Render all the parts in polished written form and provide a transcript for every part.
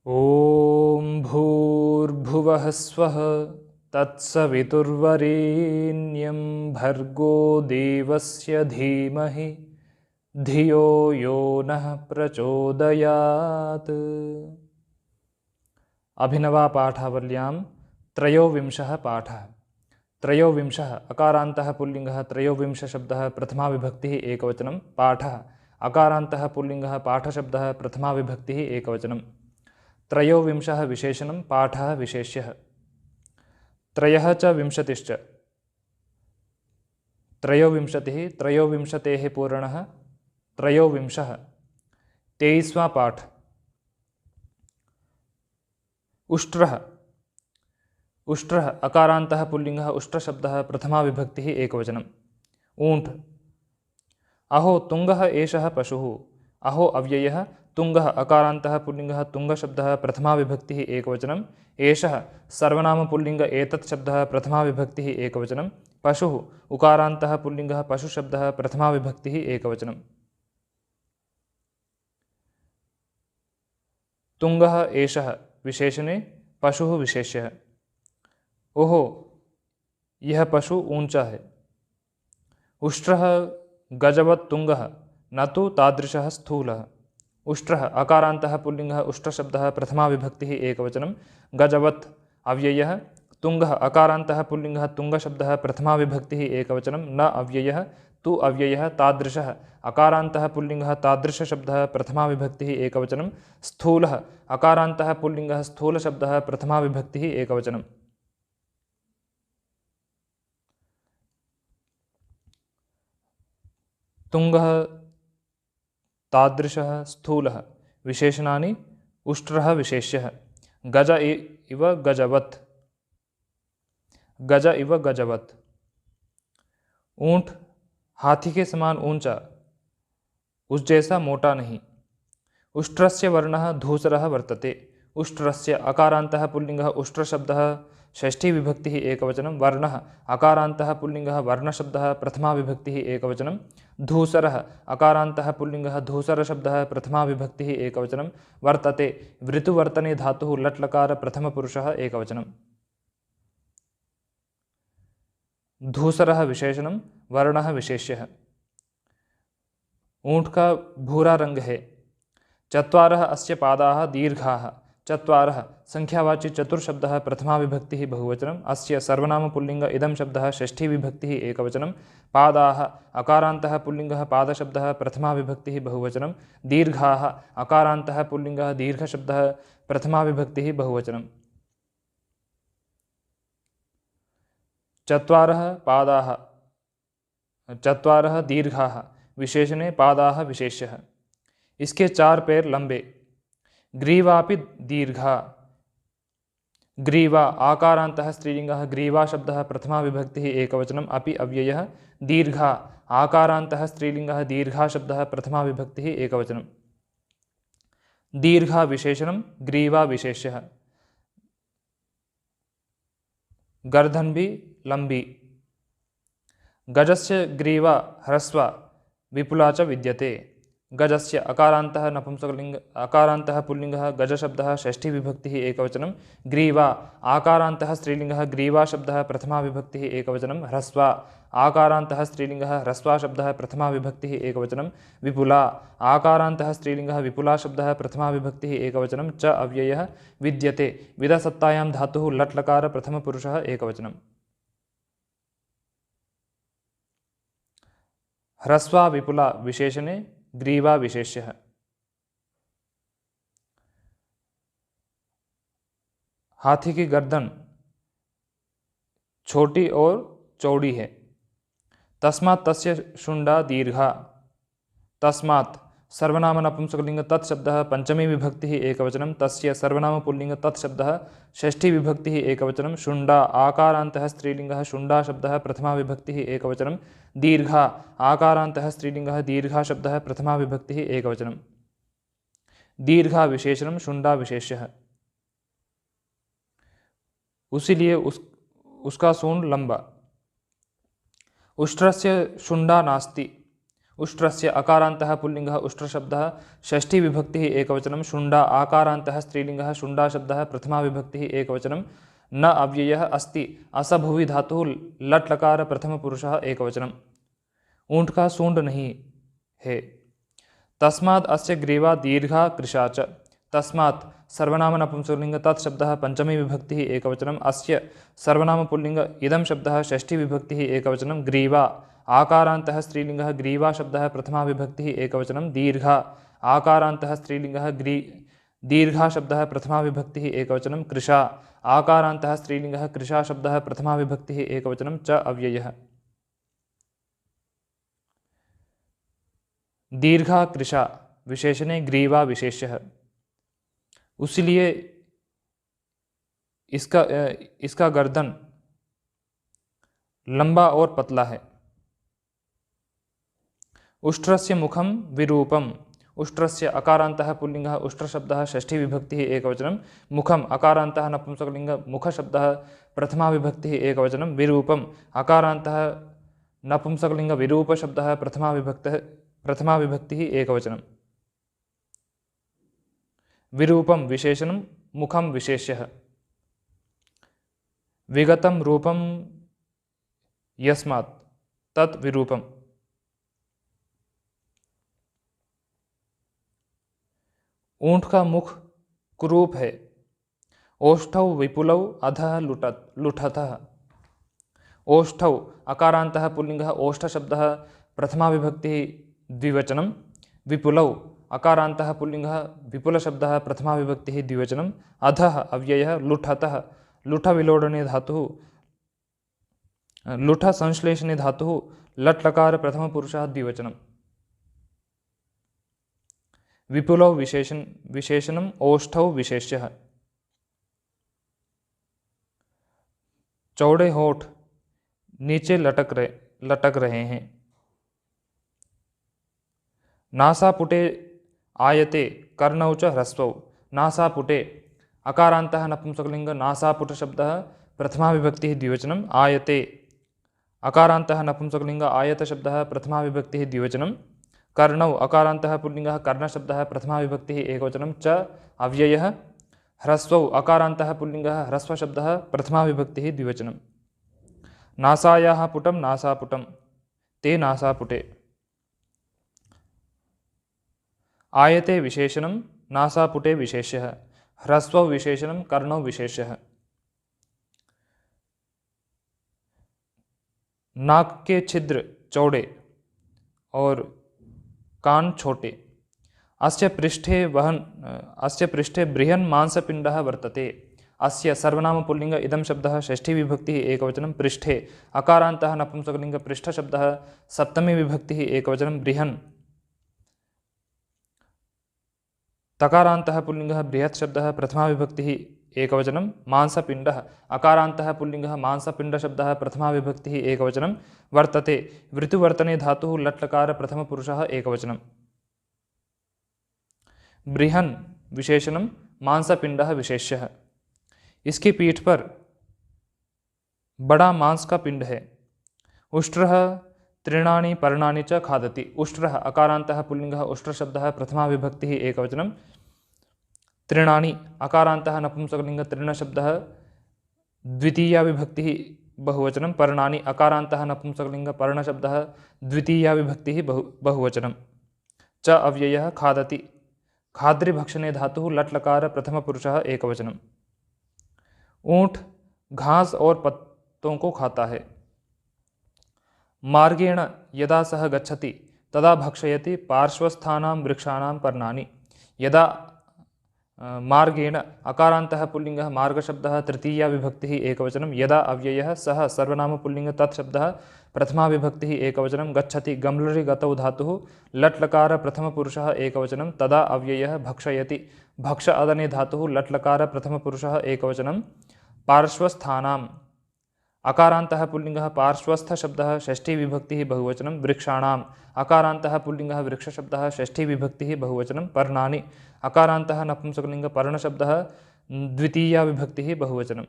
ॐ भूर्भुवः स्वः तत्सवितुर्वरेण्यं भर्गो देवस्य धीमहि धियो यो नः प्रचोदयात्। अभिनवापाठावल्यां त्रयोविंशः पाठः। त्रयोविंशः अकारान्तः पुल्लिङ्गः त्रयोविंशशब्दः प्रथमाविभक्तिः एकवचनं। पाठः अकारान्तः पुल्लिङ्गः पाठशब्दः प्रथमाविभक्तिः एकवचनं। त्रयोविंशः विशेषणं पाठः विशेष्यः। त्रयः च विंशतिश्च त्रयोविंशतिः त्रयोविंशतेः पूर्णः त्रयोविंशः। 23वां पाठ। उष्ट्रः उष्ट्रः अकारान्तः पुल्लिङ्गः उष्ट्रशब्दः प्रथमाविभक्तिः एकवचनं। ऊँट। अहो तुङ्गः एषः पशुः। अहो अव्ययः तुङ्गः अकारान्तः पुल्लिङ्गः तुङ्गशब्दः प्रथमाविभक्तिः एकवचनं। एषः सर्वनामपुल्लिङ्ग एतत् शब्दः प्रथमाविभक्तिः एकवचनं। पशुः उकारान्तः पुल्लिङ्गः पशुशब्दः प्रथमाविभक्तिः एकवचनं। तुङ्गः एषः विशेषणे पशुः विशेष्यः। ओहो यह पशु ऊंचा है। उष्ट्रः गजवत् तुङ्गः न तु तादृशः स्थूलः। उष्ट्रः अकारान्तः पुल्लिङ्गः उष्ट्रशब्दः प्रथमाविभक्तिः एकवचनं। गजवत् अव्ययः तुङ्गः अकारान्तः पुल्लिङ्गः तुङ्गशब्दः प्रथमाविभक्तिः एकवचनं। न अव्ययः तु अव्ययः तादृशः अकारान्तः पुल्लिङ्गः तादृशशब्दः प्रथमाविभक्तिः एकवचनं। स्थूलः अकारान्तः पुल्लिङ्गः स्थूलशब्दः प्रथमाविभक्तिः एकवचनं। तुङ्गः तादृशः स्थूलः विशेषणानि उष्ट्रः विशेष्यः। गज इव गजवत् गज इव गजवत्। ऊँट हाथी के समान ऊंचा उस जैसा मोटा नहीं। उष्ट्रस्य वर्णः धूसरः वर्तते। उष्ट्रस्य अकारान्तः पुल्लिङ्गः उष्ट्रशब्दः षष्ठीविभक्तिः एकवचनं। वर्णः अकारान्तः पुल्लिङ्गः वर्णशब्दः प्रथमाविभक्तिः एकवचनं। धूसरः अकारान्तः पुल्लिङ्गः धूसरशब्दः प्रथमाविभक्तिः एकवचनं। वर्तते वृतुवर्तने धातुः लट्लकार प्रथमपुरुषः एकवचनं। धूसरः विशेषणं वर्णः विशेष्यः। ऊँट का भूरा रंग है। चत्वारः अस्य पादाः दीर्घाः। चत्वारः संख्यावाची चतुर्शब्दः प्रथमाविभक्तिः बहुवचनम्। अस्य सर्वनामपुल्लिङ्ग इदं शब्दः षष्ठीविभक्तिः एकवचनं। पादाः अकारान्तः पुल्लिङ्गः पादशब्दः प्रथमाविभक्तिः बहुवचनं। दीर्घाः अकारान्तः पुल्लिङ्गः दीर्घशब्दः प्रथमाविभक्तिः बहुवचनं। चत्वारः पादाः चत्वारः दीर्घाः विशेषणे पादाः विशेष्यः। इसके चार पैर लंबे। ग्रीवापि दीर्घा। ग्रीवा आकारान्तः स्त्रीलिङ्गः ग्रीवा शब्दः प्रथमाविभक्तिः एकवचनम्। अपि अव्ययः। दीर्घा आकारान्तः स्त्रीलिङ्गः दीर्घा शब्दः प्रथमाविभक्तिः एकवचनं। दीर्घा विशेषणं ग्रीवा विशेष्यः। गर्दन भी लंबी। गजस्य ग्रीवा ह्रस्वा विपुला च विद्यते। गजस्य अकारान्तः नपुंसकलिङ्ग अकारान्तः पुल्लिङ्गः गजशब्दः षष्ठीविभक्तिः एकवचनं। ग्रीवा आकारान्तः स्त्रीलिङ्गः ग्रीवा शब्दः प्रथमाविभक्तिः एकवचनं। ह्रस्वा आकारान्तः स्त्रीलिङ्गः ह्रस्वा शब्दः प्रथमाविभक्तिः एकवचनं। विपुला आकारान्तः स्त्रीलिङ्गः विपुला शब्दः प्रथमाविभक्तिः एकवचनं। च अव्ययः। विद्यते विदसत्तायां धातुः लट्लकार प्रथमपुरुषः एकवचनं। ह्रस्वा विपुला विशेषणे ग्रीवा विशेष्यः। हाथी की गर्दन छोटी और चौड़ी है। तस्मात् तस्य शुण्डा दीर्घा। तस्मात् सर्वनाम नपुंसकलिङ्ग तत्शब्दः पंचमी विभक्तिः एकवचनं। तस्य सर्वनाम पुल्लिङ्ग तत्शब्दः षष्ठी विभक्तिः एकवचनं। शुण्डा आकारान्तः स्त्रीलिङ्गः शुण्डा शब्दः प्रथमा विभक्तिः एकवचनं। दीर्घा आकारान्तः स्त्रीलिङ्गः दीर्घा शब्दः प्रथमा विभक्तिः एकवचनं। दीर्घा विशेषणं शुण्डा विशेष्यः। उसीलिए उसका सूंड लंबा। उष्ट्रस्य शुण्डा नास्ति। उष्ट्रस्य अकारान्तः पुल्लिङ्गः उष्ट्रशब्दः षष्ठीविभक्तिः एकवचनं शुण्डा आकारान्तः स्त्रीलिङ्गः शुण्डाशब्दः प्रथमाविभक्तिः एकवचनं न अव्ययः अस्ति असभुवि धातुः लट् लकार प्रथमपुरुषः एकवचनम्। ऊँट का सूंड नहीं है। तस्मात् अस्य ग्रीवा दीर्घा कृशा च। तस्मात् सर्वनाम नपुंसकलिंग तत्शब्दः पंचमी विभक्तिः एकवचनम् अस्य सर्वनाम पुल्लिंग इदं शब्दः षष्ठी विभक्तिः एकवचनं ग्रीवा आकारान्तः स्त्रीलिंगः ग्रीवा शब्दः प्रथमा विभक्तिः एकवचनं दीर्घा आकारान्तः स्त्रीलिंगः दीर्घा शब्दः प्रथमा विभक्तिः एकवचनं कृशा आकारान्तः स्त्रीलिंगः कृशा शब्दः प्रथमा विभक्तिः एकवचनं च अव्ययः। दीर्घा कृशा विशेषणे ग्रीवा विशेष्यः। उसलिए इसका गर्दन लंबा और पतला है। उष्ट्रस्य मुखम विरूपम। उष्ट्रस्य अकारान्तः पुल्लिङ्गः उष्ट्रशब्दः षष्ठी विभक्तिः एकवचनं मुखम अकारान्तः नपुंसकलिंग मुखशब्दः प्रथमा विभक्तिः एकवचनं विरूपम अकारान्तः नपुंसकलिंग विरूपशब्दः प्रथमा विभक्तिः एकवचनं। विरूपम विशेषणं मुखम विशेष्यः। विगतं रूपम यस्मात् तत् विरूपम। ऊँट का मुख कुरूप है। ओष्ठौ विपुलौ अधः लुठतः। ओष्ठौ अकारान्तः पुल्लिङ्गः ओष्ठशब्दः प्रथमा विभक्तिः द्विवचनं विपुलौ अकारान्तः पुल्लिङ्गः विपुलशब्दः प्रथमा विभक्तिः द्विवचनम् अधः अव्ययः लुठतः लुठविलोडने धातुः लुठ संश्लेषणे धातुः लट् लकार प्रथमपुरुषः द्विवचनं। विपुलौ विशेषणम् ओष्ठौ विशेष्यः। चौड़े होठ नीचे लटक रहे हैं। नासापुटे आयते कर्णौ च ह्रस्वौ। नासापुटे अकारान्तः नपुंसकलिंग नासापुट शब्दः प्रथमा विभक्तिः द्विवचनम् आयते अकारान्तः नपुंसकलिंग आयत शब्दः प्रथमा विभक्तिः द्विवचनं कर्णौ अकारान्तः पुल्लिङ्गः कर्णशब्दः प्रथमा विभक्तिः एकवचनं च अव्ययः ह्रस्वौ अकारान्तः पुल्लिङ्गः ह्रस्वशब्दः प्रथमा विभक्तिः द्विवचनं। नासायाः पुटं नासापुटं ते नासापुटे। आयते विशेषणं नासापुटे विशेष्यः। ह्रस्वौ विशेषणं कर्णौ विशेष्यः। नाक के छिद्र चौड़े और कान छोटे। अस्य पृष्ठे बृहन् मांसपिण्डः वर्तते। अस्य सर्वनाम पुल्लिंग इदं शब्दः षष्ठी विभक्तिः एकवचनं पृष्ठे अकारान्तः नपुंसकलिंग पृष्ठशब्दः सप्तमी विभक्तिः एकवचनं बृहन् तकारान्तः पुल्लिङ्गः बृहत् शब्दः प्रथमा विभक्तिः एकवचनं मांसपिण्डः अकारान्तः पुल्लिङ्गः मांसपिण्डशब्दः प्रथमा विभक्तिः एकवचनं वर्तते वृत्तिवर्तने धातुः लट् लकार प्रथमपुरुषः एकवचनं। बृहन् विशेषणं मांसपिण्डः विशेष्यः। इसकी पीठ पर बड़ा मांस का पिंड है। उष्ट्रः तृणानि पर्णानि च खादति। उष्ट्रः अकारान्तः पुल्लिङ्गः उष्ट्रशब्दः प्रथमा विभक्तिः एकवचनं तृणानि अकारान्तः नपुंसकलिंग तृणशब्दः द्वितीया विभक्तिः बहुवचनं पर्णानि अकारान्तः नपुंसकलिंग पर्णशब्दः द्वितीया विभक्तिः बहुवचनं च अव्ययः खादति खाद्रिभक्षणे धातुः लट् लकार प्रथमपुरुषः एकवचनं। ऊँट घास और पत्तों को खाता है। मार्गेण यदा सः गच्छति तदा भक्षयति पार्श्वस्थानां वृक्षाणां पर्णानि। यदा मार्गेण अकारान्तः पुल्लिङ्गः मार्गशब्दः तृतीया विभक्तिः एकवचनं यदा अव्ययः सः सर्वनाम पुल्लिङ्ग तत्शब्दः प्रथमा विभक्तिः एकवचनं गच्छति गम्लरि गतौ धातुः लट् लकार प्रथमपुरुषः एकवचनं तदा अव्ययः भक्षयति भक्ष अदने धातुः लट् लकार प्रथमपुरुषः एकवचनं पार्श्वस्थानाम् अकारान्तः पुल्लिङ्गः पार्श्वस्थ शब्दः षष्ठी विभक्तिः बहुवचनं वृक्षाणाम् अकारान्तः पुल्लिङ्गः वृक्षशब्दः षष्ठी विभक्तिः बहुवचनं पर्णानि अकारान्तः नपुंसकलिंग पर्णशब्दः द्वितीया विभक्तिः बहुवचनं।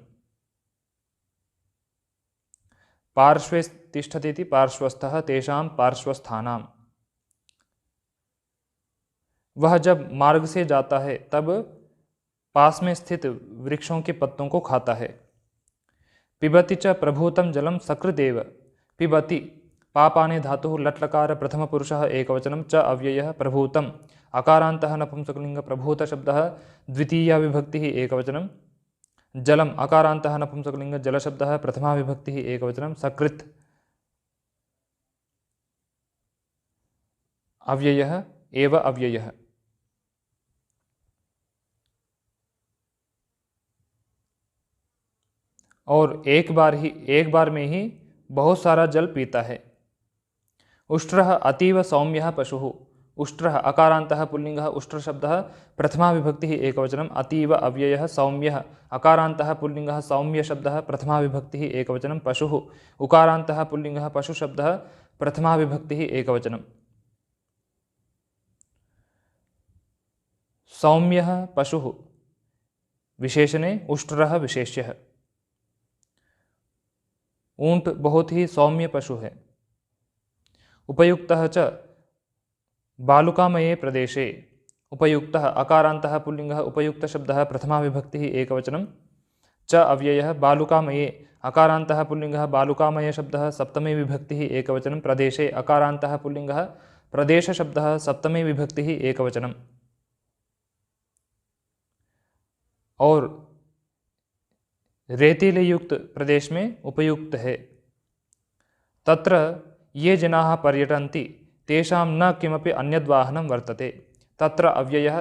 पार्श्वे तिष्ठति पार्श्वस्थः तेषां पार्श्वस्थानाम्। वह जब मार्ग से जाता है तब पास में स्थित वृक्षों के पत्तों को खाता है। पिबति च प्रभूतं जलं सकृदेव। पिबति पापाने धातुः लट्लकार प्रथमपुरुषः एकवचनं च अव्ययः प्रभूतम् अकारान्तः नपुंसकलिङ्गः प्रभूत शब्दः द्वितीया विभक्तिः एकवचनं। जलम अकारान्तः नपुंसकलिङ्गः जलशब्दः प्रथमा विभक्तिः एकवचनं। सकृत् अव्ययः एव अव्ययः। और एक बार में ही बहुत सारा जल पीता है। उष्ट्रः अतीव सौम्यः पशुः। उष्ट्रः अकारान्तः पुल्लिङ्गः उष्ट्र शब्दः प्रथमा विभक्तिः एकवचनम्। अतीव अव्ययः सौम्यः अकारान्तः पुल्लिङ्गः सौम्य शब्दः प्रथमा विभक्तिः एकवचनं। पशुः उकारान्तः पुल्लिङ्गः पशु शब्दः प्रथमा विभक्तिः एकवचनं। सौम्यः पशुः विशेषणे उष्ट्रः विशेष्यः। ऊंट बहुत ही सौम्य पशु है। उपयुक्तः च बालुकामये प्रदेशे। उपयुक्तः अकारान्तः पुल्लिङ्गः उपयुक्त शब्दः प्रथमा विभक्तिः एकवचनं। च अव्ययः बालुकामये अकारान्तः पुल्लिङ्गः बालुकामय शब्दः सप्तमी विभक्तिः एकवचनं। प्रदेशे अकारान्तः पुल्लिङ्गः प्रदेश शब्दः सप्तमी विभक्तिः एकवचनं। और रेतीले युक्त प्रदेश में उपयुक्त है। तत्र ये जनाः पर्यटन्ति तेषां न किमपि अन्यद्वाहनं वर्तते। तत्र अव्ययः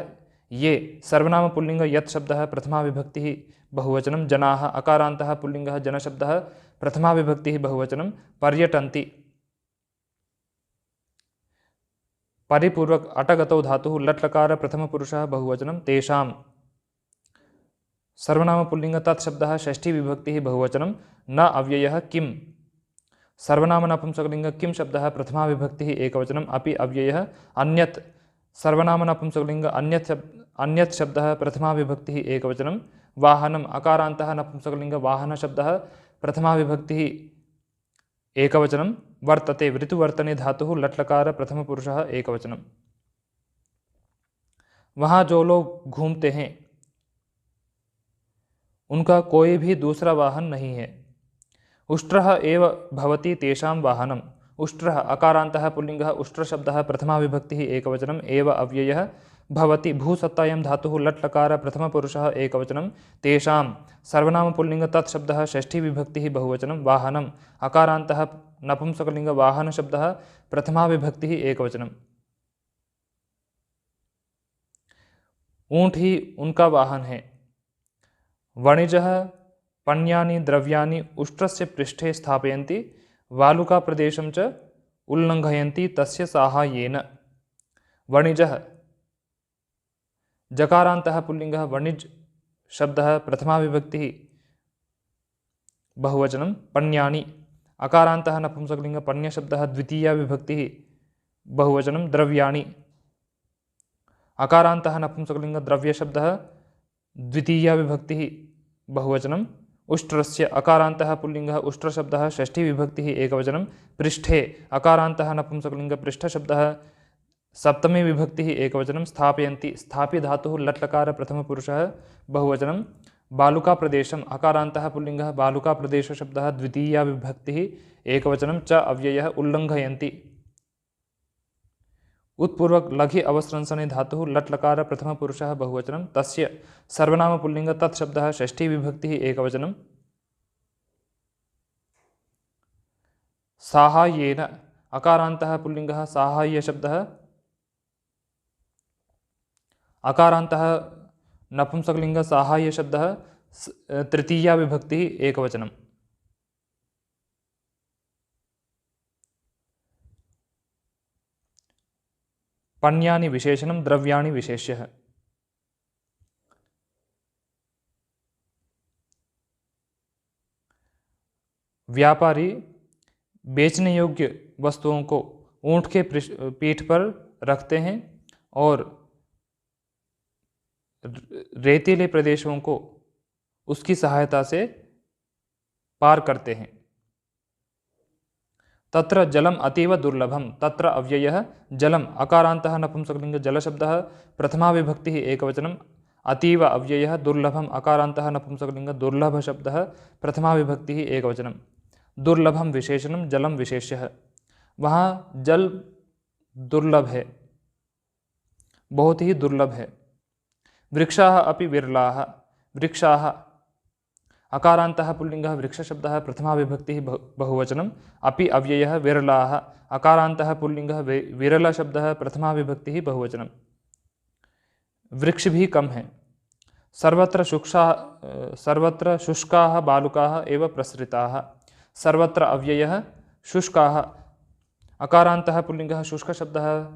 ये सर्वनाम पुल्लिङ्ग यत् शब्दः प्रथमा विभक्तिः बहुवचनं। जनाः अकारान्तः पुल्लिङ्गः जनशब्दः प्रथमा विभक्तिः बहुवचनं। पर्यटन्ति परिपूर्वक अटगतौ धातुः लट्लकार प्रथमपुरुषः बहुवचनं। तेषां सर्वनाम पुल्लिंग तत्शब्दः षष्ठी विभक्तिः बहुवचनं। न अव्ययः किम सर्वनाम नपुंसकलिंग किम शब्दः प्रथमा विभक्तिः एकवचनम्। अपि अव्ययः अन्यत् सर्वनाम नपुंसकलिंग अन्यत् शब्दः प्रथमा विभक्तिः एकवचनं। वाहनम् अकारान्तः नपुंसकलिंग वाहन शब्दः प्रथमा विभक्तिः एकवचनं। वर्तते ऋतुवर्तने धातुः लट्लकार प्रथमपुरुषः एकवचनं। वहाँ जो लोग घूमते हैं उनका कोई भी दूसरा वाहन नहीं है। उष्ट्रः एव भवति तेषां वाहनम्। उष्ट्रः अकारान्तः पुल्लिङ्गः उष्ट्र शब्दः प्रथमा विभक्तिः एकवचनम्। एव अव्ययः भवति भूसत्तायां धातुः लट्लकार प्रथमपुरुषः एकवचनं। तेषां सर्वनाम पुल्लिङ्ग तत्शब्दः षष्ठी विभक्तिः बहुवचनं। वाहनम् अकारान्तः नपुंसकलिङ्ग वाहन शब्दः प्रथमा विभक्तिः एकवचनं। ऊँट ही उनका वाहन है। वणिजः पण्यानि द्रव्याणि उष्ट्रस्य पृष्ठे स्थापयन्ति वालुकाप्रदेशं च उल्लङ्घयन्ति तस्य साहाय्येन। वणिजः जकारान्तः पुल्लिङ्गः वणिज् शब्दः प्रथमा विभक्तिः बहुवचनं। पण्यानि अकारान्तः नपुंसकलिङ्ग पण्य शब्दः द्वितीया विभक्तिः बहुवचनं। द्रव्याणि अकारान्तः नपुंसकलिङ्ग द्रव्य शब्दः द्वितीया विभक्तिः बहुवचनं। उष्ट्रस्य अकारान्तः पुल्लिङ्गः उष्ट्र शब्दः षष्ठी विभक्तिः एकवचनं। पृष्ठे अकारान्तः नपुंसकलिङ्ग पृष्ठ शब्दः सप्तमी विभक्तिः एकवचनं। स्थापयन्ति स्थापि धातुः लट्लकार प्रथमपुरुषः बहुवचनं। बालुकाप्रदेशम् अकारान्तः पुल्लिङ्गः बालुकाप्रदेश शब्दः द्वितीया विभक्तिः एकवचनं। च अव्ययः उल्लङ्घयन्ति। उत्पूर्वक लघि अवस्रंसने धातुः लट्लकार प्रथमपुरुषः बहुवचनं। तस्य सर्वनाम पुल्लिङ्ग तत्शब्दः षष्ठी विभक्तिः एकवचनं। साहाय्येन अकारान्तः पुल्लिङ्गः साहाय्य शब्दः अकारान्तः नपुंसकलिङ्ग साहाय्य शब्दः तृतीया विभक्तिः एकवचनं। पण्यानि विशेषणं द्रव्याणि विशेष्यः। व्यापारी बेचने योग्य वस्तुओं को ऊंट के पीठ पर रखते हैं और रेतीले प्रदेशों को उसकी सहायता से पार करते हैं। तत्र जलम अतीव दुर्लभम, तत्र अव्ययः जलम अकारान्तः नपुंसकलिंग जलशब्दः प्रथमा विभक्तिः एकवचनम, अतीव अव्ययः दुर्लभम अकारान्तः नपुंसकलिंग दुर्लभ शब्दः प्रथमा विभक्तिः एकवचनम। दुर्लभम विशेषणम, जलम विशेष्यः। वहाँ जल दुर्लभ है, बहुत ही दुर्लभ है। वृक्षाः अपि विरलाः, वृक्षाः अकारान्तः पुल्लिङ्गः वृक्षशब्दः प्रथमा विभक्तिः बहुवचनम्, अपि अव्ययः विरलाः अकारान्तः पुल्लिङ्गः विरलशब्दः प्रथमा विभक्तिः बहुवचनम्। वृक्ष भी कम है। सर्वत्र शुष्काः बालुकाः एव प्रसृताः, सर्वत्र अव्ययः शुष्काः अकारान्तः पुल्लिङ्गः शुष्कशब्दः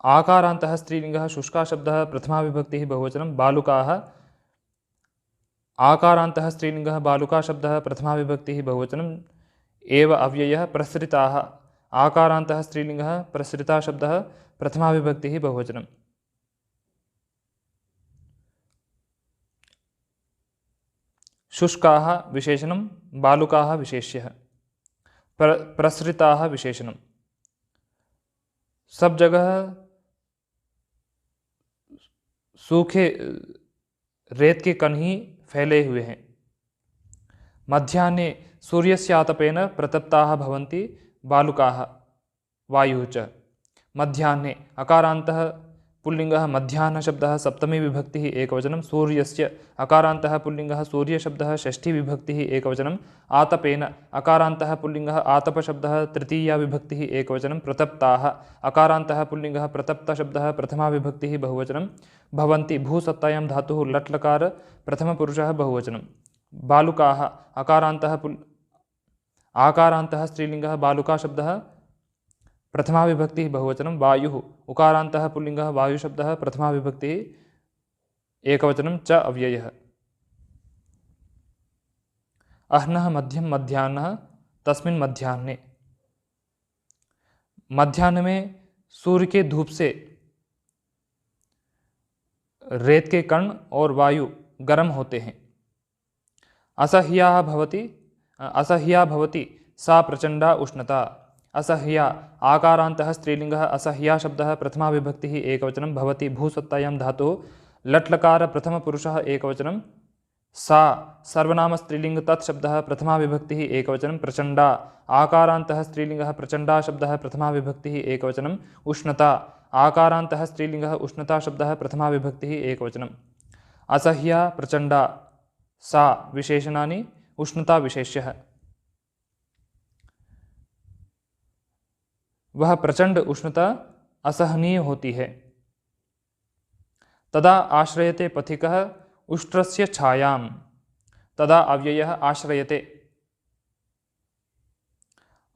आकारान्तः स्त्रीलिङ्गः शुष्का शब्दः प्रथमा विभक्तिः बहुवचनं। बालुकाः आकारान्तः स्त्रीलिङ्गः बालुका शब्दः प्रथमा विभक्तिः बहुवचनम् एव अव्ययः प्रसृताः आकारान्तः स्त्रीलिङ्गः प्रसृता शब्दः प्रथमा विभक्तिः बहुवचनम्। शुष्काः विशेषणं, बालुकाः विशेष्यः, प्रसृताः विशेषणम्। सब जगह सूखे रेत के कण ही फैले हुए हैं। मध्याह्ने सूर्यस्यातपेन प्रतप्ताः भवन्ति बालुकाः वायुः च। मध्याह्ने अकारान्तः पुल्लिङ्गः मध्याह्न शब्दः सप्तमी विभक्तिः एकवचनं। सूर्यस्य अकारान्तः पुल्लिङ्गः सूर्यशब्दः षष्ठी विभक्तिः एकवचनम्। आतपेन अकारान्तः पुल्लिङ्गः आतपशब्दः तृतीया विभक्तिः एकवचनं। प्रतप्ताः अकारान्तः पुल्लिङ्गः प्रतप्तशब्दः प्रथमा विभक्तिः बहुवचनं। भवन्ति भूसत्तायां धातुः लट्लकार प्रथमपुरुषः बहुवचनं। बालुकाः आकारान्तः स्त्रीलिङ्गः बालुका शब्दः प्रथमा विभक्तिः बहुवचनं। वायुः उकारान्तः पुल्लिङ्गः वायुशब्दः प्रथमा विभक्तिः एकवचनं च अव्ययः। अह्नः मध्यम मध्याह्नः तस्मिन् मध्याह्ने। मध्याह्न में सूर्य के धूप से रेत के कण और वायु गर्म होते हैं। असह्या भवति सा प्रचंडा उष्णता। असह्या आकारान्तः स्त्रीलिङ्गः असह्या शब्दः प्रथमा विभक्तिः एकवचनं। भवति भूसत्तायां धातुः लट्लकार प्रथमपुरुषः एकवचनं। सा सर्वनाम स्त्रीलिङ्ग तत् शब्दः प्रथमा विभक्तिः एकवचनं। प्रचंडा आकारान्तः स्त्रीलिङ्गः प्रचंडा शब्दः प्रथमा विभक्तिः एकवचनं। उष्णता आकारान्तः स्त्रीलिङ्गः उष्णता शब्दः प्रथमा विभक्तिः एकवचनम्। असह्या प्रचंडा सा विशेषणानि, उष्णता विशेष्यः। वह प्रचंड उष्णता असहनीय होती है। तदा आश्रयते पथिकः उष्ट्रस्य छायां। तदा अव्ययः आश्रयते।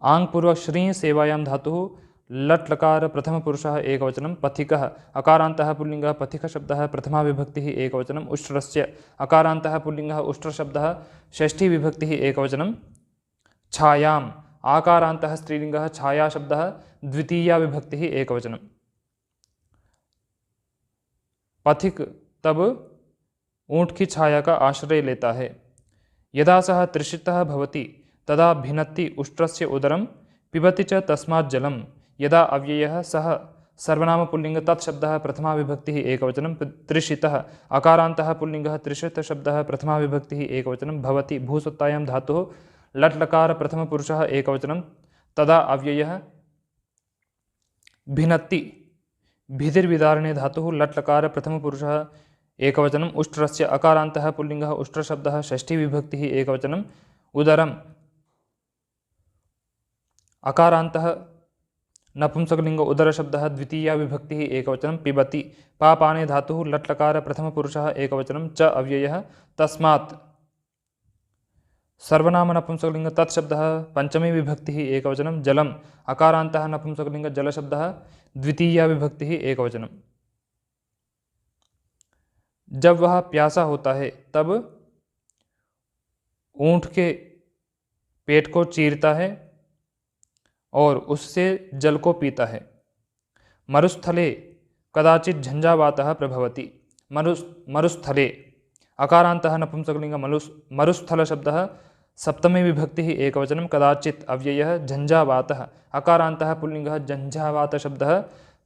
आङ्पूर्वक श्री सेवायां धातुः लट्लकार प्रथमपुरुषः एकवचनं। पथिकः अकारान्तः पुल्लिङ्गः पथिकशब्दः प्रथमा विभक्तिः एकवचनं। उष्ट्रस्य अकारान्तः पुल्लिङ्गः उष्ट्रशब्दः षष्ठी विभक्तिः एकवचनं। छायाम् आकारान्तः स्त्रीलिङ्गः छाया शब्दः द्वितीया विभक्तिः एकवचनं। पथिक तब ऊँट की छाया का आश्रय लेता है। यदा सः तृषितः भवति तदा भिनत्ति उष्ट्रस्य उदरं, पिबति च तस्मात् जलम्। यदा अव्ययः सः सर्वनाम पुल्लिङ्ग तत् शब्दः प्रथमा विभक्तिः एकवचनं। तृषितः अकारान्तः पुल्लिङ्गः तृषित शब्दः प्रथमा विभक्तिः एकवचनं। भवति भूसत्तायां धातुः लट्लकार प्रथमपुरुषः एकवचनं। तदा अव्ययः भिनत्ति भिदिर्विदारणे धातुः लट्लकार प्रथमपुरुषः एकवचनम्। उष्ट्रस्य अकारान्तः पुल्लिङ्गः उष्ट्रशब्दः षष्ठी विभक्तिः एकवचनम्। उदरम् अकारान्तः नपुंसकलिङ्ग उदरशब्दः द्वितीया विभक्तिः एकवचनं। पिबति पापाने धातुः लट्लकार प्रथमपुरुषः एकवचनं च अव्ययः। तस्मात् सर्वनाम नपुंसकलिङ्ग तत् शब्दः पंचमी विभक्तिः एकवचनं। जलम् अकारान्तः नपुंसकलिङ्ग जलशब्दः द्वितीया विभक्तिः एकवचनं। जब वह प्यासा होता है तब ऊँट के पेट को चीरता है और उससे जल को पीता है। मरुस्थले कदाचित् झंझावातः प्रभवति। मरुस्थले अकारान्तः नपुंसकलिङ्ग मरुस्थल शब्दः सप्तमी विभक्तिः एकवचनं कदाचित् अव्ययः झञ्झावातः अकारान्तः पुल्लिङ्गः झञ्झावातशब्दः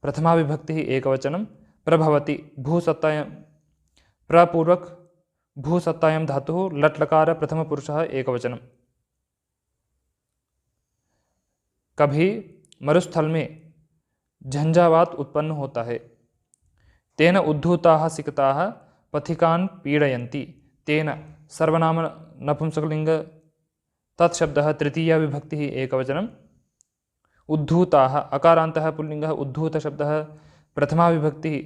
प्रथमा विभक्तिः एकवचनं प्रभवति भूसत्तायां प्रपूर्वक भूसत्तायां धातुः लट् लकार प्रथमपुरुषः एकवचनं। कभी मरुस्थल में झंझावात उत्पन्न होता है। तेन उद्धूताः सिकताः पथिकान् पीडयन्ति। तेन सर्वनाम नपुंसकलिंग तत्शब्दः तृतीया विभक्तिः एकवचनं। उद्धूताः अकारान्तः पुल्लिङ्गः उद्धूतशब्दः प्रथमा विभक्तिः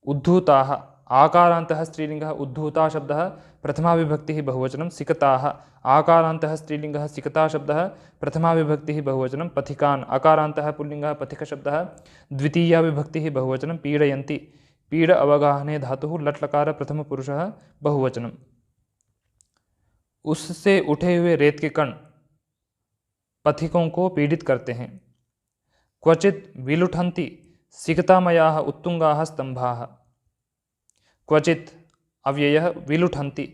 उद्धूताः आकारान्तः स्त्रीलिङ्गः उद्धूता शब्दः प्रथमा विभक्तिः बहुवचनं। सिकताः आकारान्तः स्त्रीलिङ्गः सिकता शब्दः प्रथमा विभक्तिः बहुवचनं। पथिकान् अकारान्तः पुल्लिङ्गः पथिकशब्दः द्वितीया विभक्तिः बहुवचनं। पीडयन्ति पीड अवगाहने धातुः लट् लकार प्रथमपुरुषः बहुवचनं। उससे उठे हुए रेत के कण पथिकों को पीड़ित करते हैं। क्वचित विलुठन्ति सिकतामयाः उत्तुंगाः स्तंभाः। क्वचित अव्ययः विलुठन्ति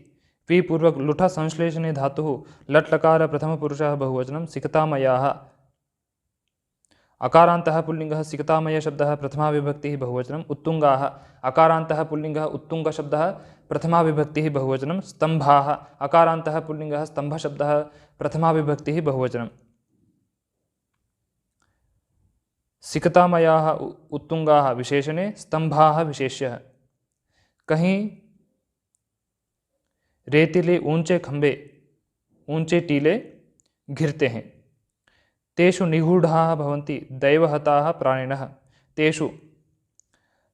विपूर्वक लुठ संश्लेषणे धातुः लट् लकार प्रथमपुरुषः बहुवचनं। सिकतामयाः अकारान्तः पुल्लिङ्गः सिकतामय शब्दः प्रथमा विभक्तिः बहुवचनं। उत्तुंगाः अकारान्तः पुल्लिङ्गः उत्तुङ्गशब्दः प्रथमा विभक्तिः बहुवचनं। स्तंभाः अकारान्तः पुल्लिङ्गः स्तंभशब्दः प्रथमा विभक्तिः बहुवचनं। सिकतामयाः उत्तुंगाः विशेषणे स्तंभाः विशेष्यः। कहीं रेतीले ऊंचे खंबे ऊंचे टीले घिरते हैं। तेषु निगूढ़ाः भवन्ति दैवहताः प्राणिनः। तेषु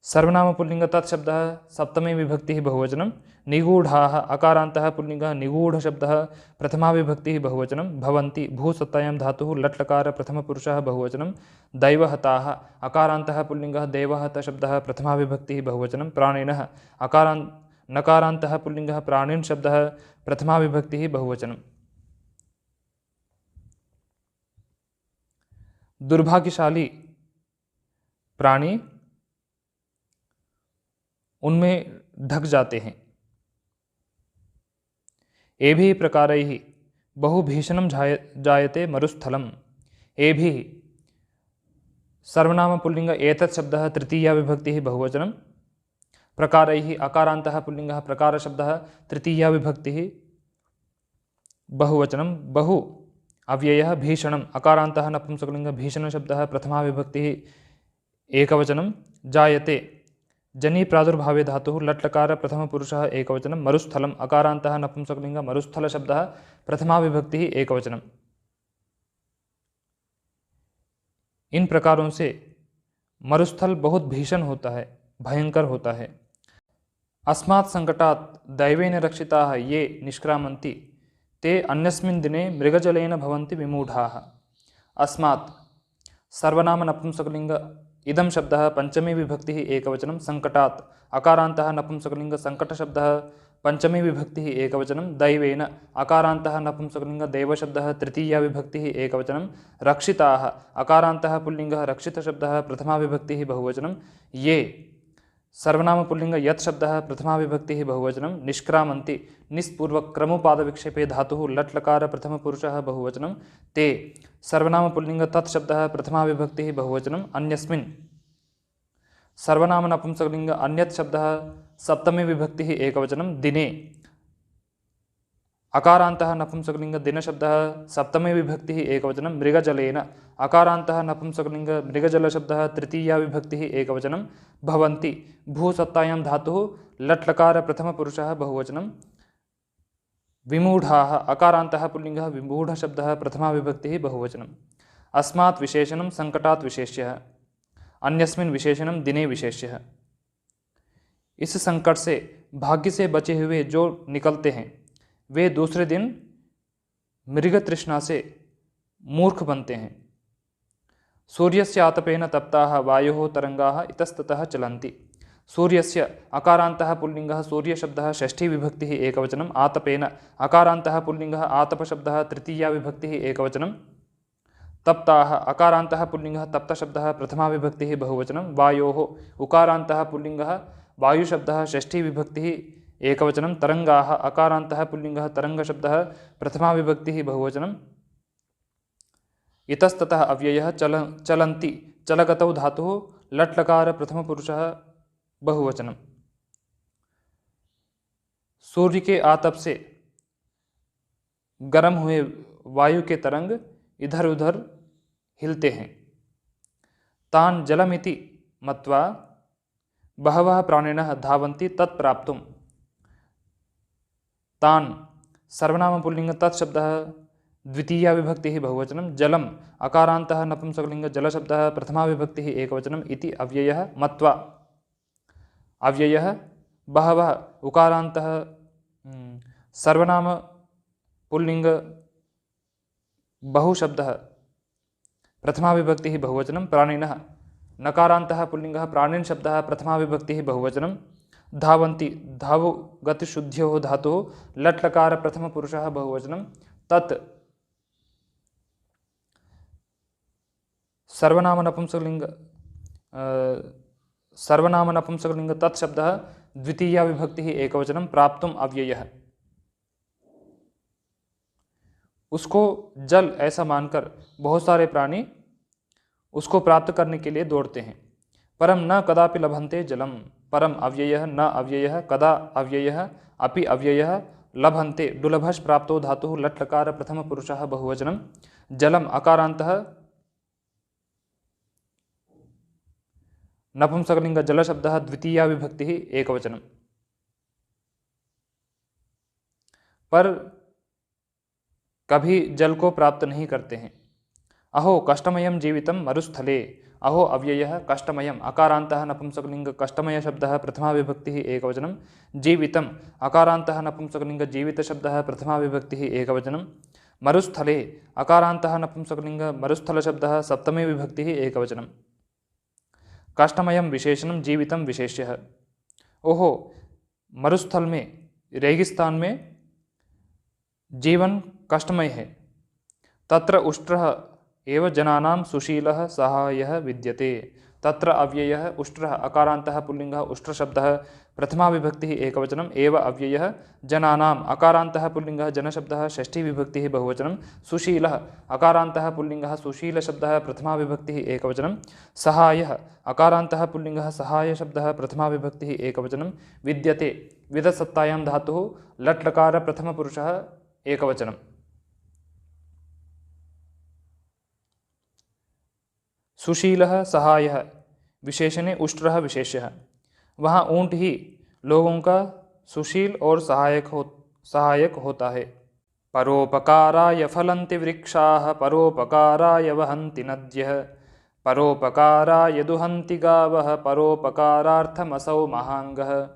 सर्वनाम पुल्लिंग तत्शब्दः सप्तमी विभक्तिः बहुवचनं। निगूढ़ाः अकारान्तः पुल्लिङ्गः निगूढशब्दः प्रथमा विभक्तिः बहुवचनं। भवन्ति भूसत्तायां धातुः लट् लकार प्रथमपुरुषः बहुवचनं। दैवहताः अकारान्तः पुल्लिङ्गः देवहतशब्दः प्रथमा विभक्तिः बहुवचनं। प्राणिनः नकारान्तः पुल्लिङ्गः प्राणिन् शब्दः प्रथमा विभक्तिः बहुवचनं। दुर्भाग्यशाली प्राणी उनमें ढक जाते हैं। एभिः प्रकारैः बहुभीषणं जायते मरुस्थलम्। एभिः सर्वनाम पुल्लिंग एतत् शब्दः तृतीया विभक्तिः बहुवचनं। प्रकारैः अकारान्तः पुल्लिङ्गः प्रकारशब्दः तृतीया विभक्तिः बहुवचनं। बहु अव्ययः भीषणम् अकारान्तः नपुंसकलिङ्गः भीषणशब्दः प्रथमा विभक्तिः एकवचनं। जायते जनी प्रादुर्भावे धातुः लट् लकार प्रथमपुरुषः एकवचनं। मरुस्थलम् अकारान्तः नपुंसकलिङ्गः मरुस्थलशब्दः प्रथमा विभक्तिः एकवचनं। इन प्रकारों से मरुस्थल बहुत भीषण होता है, भयंकर होता है। अस्मात् संकटात् दैवेन रक्षिताः ये निष्क्रामन्ति ते अन्यस्मिन् दिने मृगजलेन भवन्ति विमूढाः। अस्मात् सर्वनाम नपुंसकलिङ्ग इदं शब्दः पंचमी विभक्तिः एकवचनं। संकटात् अकारान्तः नपुंसकलिङ्ग संकटशब्दः पंचमी विभक्तिः एकवचनं। दैवेन अकारान्तः नपुंसकलिङ्ग देवशब्दः तृतीया विभक्तिः एकवचनं। रक्षिताः अकारान्तः पुल्लिङ्गः रक्षितशब्दः प्रथमा विभक्तिः बहुवचनं। ये सर्वनाम पुल्लिङ्ग यत् शब्दः प्रथमा विभक्तिः बहुवचनं। निष्क्रामन्ति निस्पूर्वक क्रमोपादविक्षेपे धातुः लट् लकार प्रथमपुरुषः बहुवचनं। ते सर्वनाम पुल्लिङ्ग तत् शब्दः प्रथमा विभक्तिः बहुवचनं। अन्यस्मिन् सर्वनाम नपुंसकलिङ्ग अन्यत् शब्दः सप्तमी विभक्तिः एकवचनं। दिने अकारान्तः नपुंसकलिङ्ग दिनशब्दः सप्तमी विभक्तिः एकवचनं। मृगजलेन अकारान्तः नपुंसकलिङ्ग मृगजलशब्दः तृतीया विभक्तिः एकवचनं। भवन्ति भूसत्तायां धातुः लट् लकार प्रथमपुरुषः बहुवचनं। विमूढाः अकारान्तः पुल्लिङ्गः विमूढशब्दः प्रथमा विभक्तिः बहुवचनं। अस्मात् विशेषणं संकटात् विशेष्यः। अन्यस्मिन् विशेषणं दिने विशेष्यः। इस संकट से भाग्य से बचे हुए जो निकलते हैं वे दूसरे दिन मृग तृष्णा से मूर्ख बनते हैं। सूर्यस्य आतपेन तप्ताः वायोः तरंगाः इतस्ततः चलन्ति। सूर्यस्य अकारान्तः पुल्लिङ्गः सूर्यशब्दः षष्ठी विभक्तिः एकवचनं। आतपेन अकारान्तः पुल्लिङ्गः आतपशब्दः तृतीया विभक्तिः एकवचनं। तप्ताः अकारान्तः पुल्लिङ्गः तप्तशब्दः प्रथमा विभक्तिः बहुवचनं। वायोः उकारान्तः पुल्लिङ्गः वायुशब्दः षष्ठी विभक्तिः एकवचनं तरङ्गाः अकारान्तः पुल्लिङ्गः तरङ्गशब्दः प्रथमा विभक्तिः बहुवचनं इतस्ततः अव्ययः चलन्ति चलगतौ धातुः लट् लकार प्रथमपुरुषः बहुवचनं सूर्य के आतप से गर्म हुए वायु के तरंग इधर उधर हिलते हैं। तान जलमिति मत्वा बहवः प्राणिनः धावन्ति तत्प्राप्तुम्। तान सर्वनाम पुल्लिंग तत्शब्दः द्वितीया विभक्तिः बहुवचनं जलम अकारान्तः नपुंसकलिंग जलशब्दः प्रथमा विभक्तिः एकवचनम् इति अव्ययः मत्वा। अव्ययः बहवः उकारान्तः सर्वनाम पुल्लिंग बहुशब्दः प्रथमा विभक्तिः बहुवचनं प्राणिनः नकारान्तः पुल्लिंगः प्राणिन् शब्दः प्रथमा विभक्तिः बहुवचनं धावन्ति धावु गतिशुद्ध्योः धातुः लट् लकार प्रथमपुरुषः बहुवचनं तत् सर्वनाम नपुंसकलिंग तत्शब्दः द्वितीया विभक्तिः एकवचनं प्राप्तुम् अव्ययः। उसको जल ऐसा मानकर बहुत सारे प्राणी उसको प्राप्त करने के लिए दौड़ते हैं। परम न कदापि लभन्ते जलम परम अव्ययः न अव्ययः कदा अव्ययः अपि अव्ययः लभन्ते दुर्लभश प्राप्तो धातुः लट् लकार प्रथमपुरुषः बहुवचनं जलम अकारान्तः नपुंसकलिंग जलशब्दः द्वितीया विभक्तिः एकवचनं। पर कभी जल को प्राप्त नहीं करते हैं। अहो कष्टमयं जीवितं मरुस्थले अहो अव्ययः कष्टमयम् अकारान्तः नपुंसकलिंग कष्टमय शब्दः प्रथमा विभक्तिः एकवचनं जीवितम् अकारान्तः नपुंसकलिंग जीवितशब्दः प्रथमा विभक्तिः एकवचनं मरुस्थले अकारान्तः नपुंसकलिंग मरुस्थलशब्दः सप्तमी विभक्तिः एकवचनं कष्टमयं विशेषणं जीवितं विशेष्यः। ओहो मरुस्थल में रेगिस्तान में जीवन कष्टमय है। तत्र उष्ट्रः एव जनानां सुशीलः सहायः विद्यते तत्र अव्ययः उष्ट्रः अकारान्तः पुल्लिंगः उष्ट्रशब्दः प्रथमा विभक्तिः एकवचनं एव अव्ययः जनानाम् अकारान्तः पुल्लिंगः जनशब्दः षष्ठी विभक्तिः बहुवचनं सुशीलः अकारान्तः पुल्लिंगः सुशीलशब्दः प्रथमा विभक्तिः एकवचनं सहायः अकारान्तः पुल्लिंगः सहायशब्दः प्रथमा विभक्तिः एकवचनं विद्यते विदसत्तायां धातुः लट् लकार प्रथमपुरुषः एकवचनं। सुशीलः सहायः विशेषणे उष्ट्रः विशेष्यः। वहाँ ऊँट ही लोगों का सुशील और सहायक होता है। परोपकाराय फलन्ति वृक्षाः परोपकाराय वहन्ति नद्यः परोपकाराय दुहन्ति गावः परोपकारार्थमसौ महाङ्गः।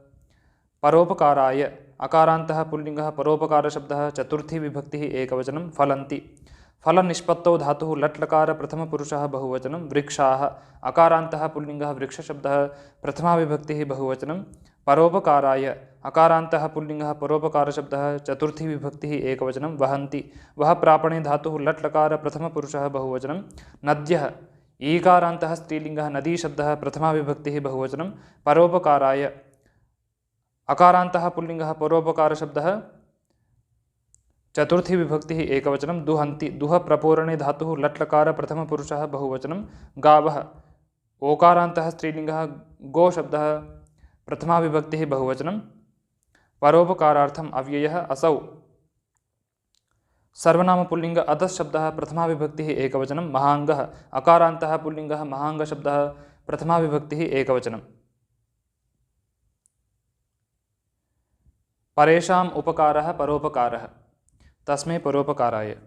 परोपकाराय अकारान्तः पुल्लिंगः परोपकारशब्दः चतुर्थी विभक्तिः एकवचनं फलन्ति फलनिष्पत्तौ धातुः लट् लकार प्रथमपुरुषः बहुवचनं वृक्षाः अकारान्तः पुल्लिंगः वृक्षशब्दः प्रथमा विभक्तिः बहुवचनं परोपकाराय अकारान्तः पुल्लिंगः परोपकारशब्दः चतुर्थी विभक्तिः एकवचनं वहन्ति वह प्रापणे धातुः लट् लकार प्रथमपुरुषः बहुवचनं नद्यः ईकारान्तः स्त्रीलिंगः नदी शब्दः प्रथमा विभक्तिः बहुवचनं परोपकाराय अकारान्तः पुल्लिंगः परोपकारशब्दः चतुर्थी विभक्तिः एकवचनं दुहन्ति दुह प्रपूरणे धातुः लट् लकार प्रथमपुरुषः बहुवचनं गावः ओकारान्तः स्त्रीलिंगः गो शब्दः प्रथमा विभक्तिः बहुवचनं परोपकारार्थम् अव्ययः असौ सर्वनाम पुल्लिंग अधः शब्दः प्रथमा विभक्तिः एकवचनं महाङ्गः अकारान्तः पुल्लिंगः महाङ्गशब्दः प्रथमा विभक्तिः एकवचनं। परेषाम् उपकारः परोपकारः तस्मै परोपकाराय।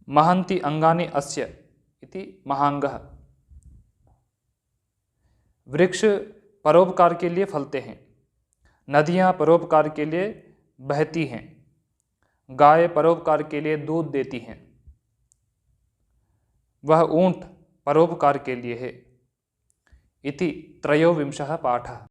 महन्ति अंगानि अस्य इति महाङ्गः। वृक्ष परोपकार के लिए फलते हैं। नदियाँ परोपकार के लिए बहती हैं। गाय परोपकार के लिए दूध देती हैं। वह ऊँट परोपकार के लिए है। इति त्रयोविंशः पाठः।